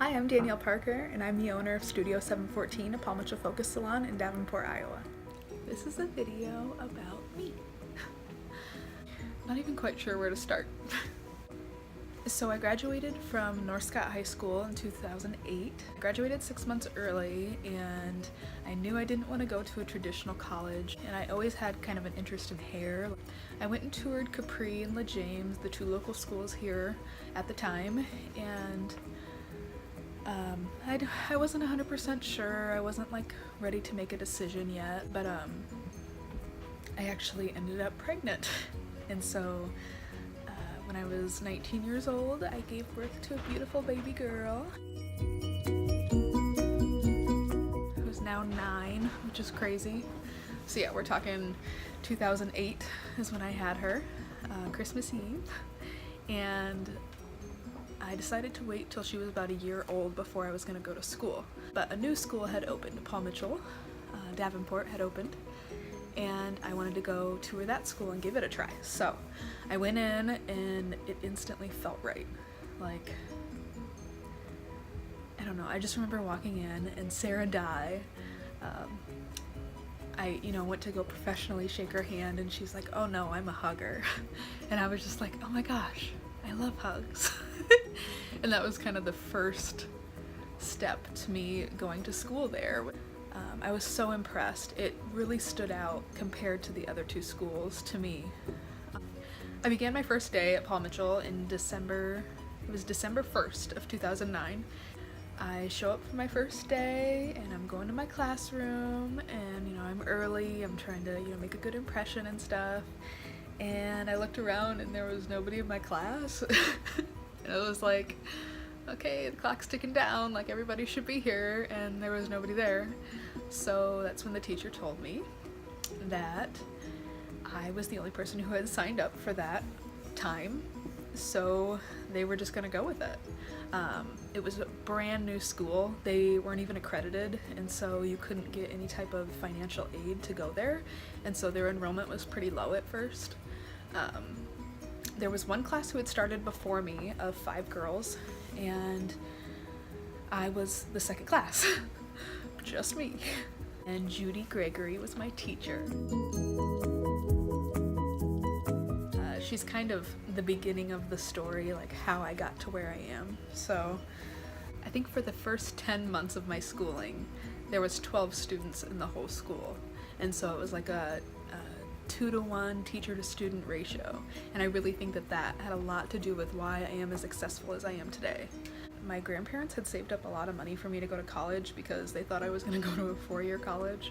Hi, I'm Danielle Parker, and I'm the owner of Studio 714, a Palm Mitchell Focus Salon in Davenport, Iowa. This is a video about me. Not even quite sure where to start. So I graduated from North Scott High School in 2008. I graduated 6 months early, and I knew I didn't want to go to a traditional college, and I always had kind of an interest in hair. I went and toured Capri and La James, the two local schools here at the time, and I wasn't 100% sure. I wasn't like ready to make a decision yet, but I actually ended up pregnant. And so when I was 19 years old, I gave birth to a beautiful baby girl who's now 9, which is crazy. So yeah, we're talking 2008 is when I had her, Christmas Eve, and I decided to wait till she was about a year old before I was going to go to school. But a new school had opened, Palm Mitchell, Davenport had opened, and I wanted to go tour that school and give it a try. So I went in and it instantly felt right. Like, I don't know, I just remember walking in and Sarah Dye, I went to go professionally shake her hand and she's like, "Oh no, I'm a hugger." And I was just like, oh my gosh, I love hugs. And that was kind of the first step to me going to school there. I was so impressed. It really stood out compared to the other two schools to me. I began my first day at Palm Mitchell in December. It was December 1st of 2009. I show up for my first day and I'm going to my classroom, and I'm early. I'm trying to make a good impression and stuff. And I looked around and there was nobody in my class. And I was like, okay, the clock's ticking down, like everybody should be here, and there was nobody there. So that's when the teacher told me that I was the only person who had signed up for that time, so they were just gonna go with it. It was a brand new school. They weren't even accredited, and so you couldn't get any type of financial aid to go there, and so their enrollment was pretty low at first. There was one class who had started before me of 5 girls, and I was the second class. Just me. And Judy Gregory was my teacher. She's kind of the beginning of the story, like how I got to where I am. So I think for the first 10 months of my schooling, there was 12 students in the whole school. And so it was like a 2-to-1 teacher to student ratio, and I really think that had a lot to do with why I am as successful as I am today. My grandparents had saved up a lot of money for me to go to college because they thought I was going to go to a 4-year college.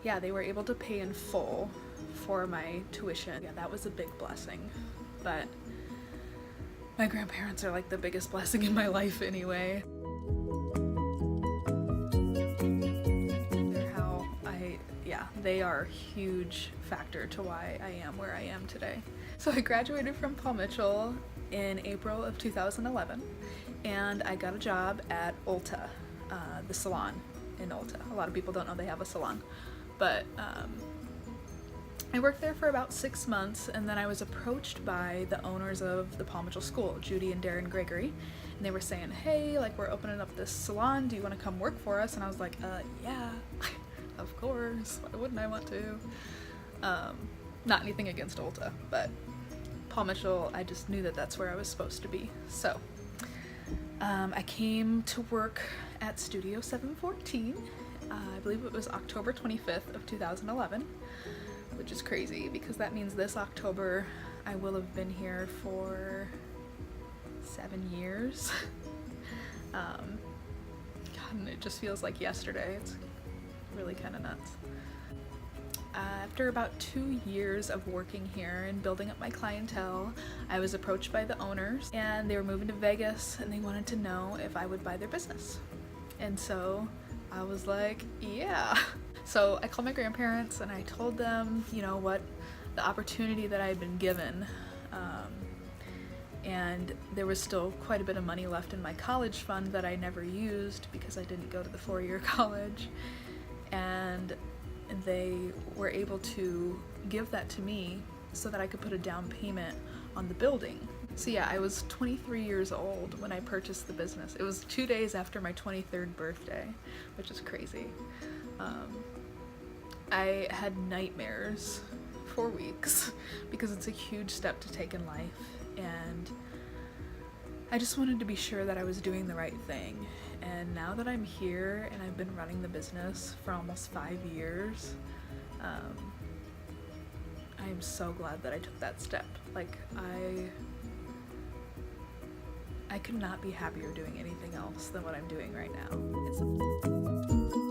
Yeah, they were able to pay in full for my tuition. Yeah, that was a big blessing, but my grandparents are like the biggest blessing in my life anyway. They are a huge factor to why I am where I am today. So I graduated from Palm Mitchell in April of 2011, and I got a job at Ulta, the salon in Ulta. A lot of people don't know they have a salon, but I worked there for about 6 months, and then I was approached by the owners of the Palm Mitchell school, Judy and Darren Gregory, and they were saying, "Hey, like, we're opening up this salon, do you want to come work for us?" And I was like, yeah. Of course, why wouldn't I want to? Not anything against Ulta, but Palm Mitchell, I just knew that that's where I was supposed to be. So I came to work at Studio 714. I believe it was October 25th of 2011, which is crazy because that means this October I will have been here for 7 years. God, and it just feels like yesterday. It's really kind of nuts. After about 2 years of working here and building up my clientele, I was approached by the owners, and they were moving to Vegas and they wanted to know if I would buy their business. And so I was like, yeah. So I called my grandparents and I told them, what the opportunity that I had been given. And there was still quite a bit of money left in my college fund that I never used because I didn't go to the 4-year college. And they were able to give that to me so that I could put a down payment on the building. So yeah, I was 23 years old when I purchased the business. It was 2 days after my 23rd birthday, which is crazy. I had nightmares for weeks because it's a huge step to take in life, and I just wanted to be sure that I was doing the right thing. And now that I'm here and I've been running the business for almost 5 years, I am so glad that I took that step. Like, I could not be happier doing anything else than what I'm doing right now.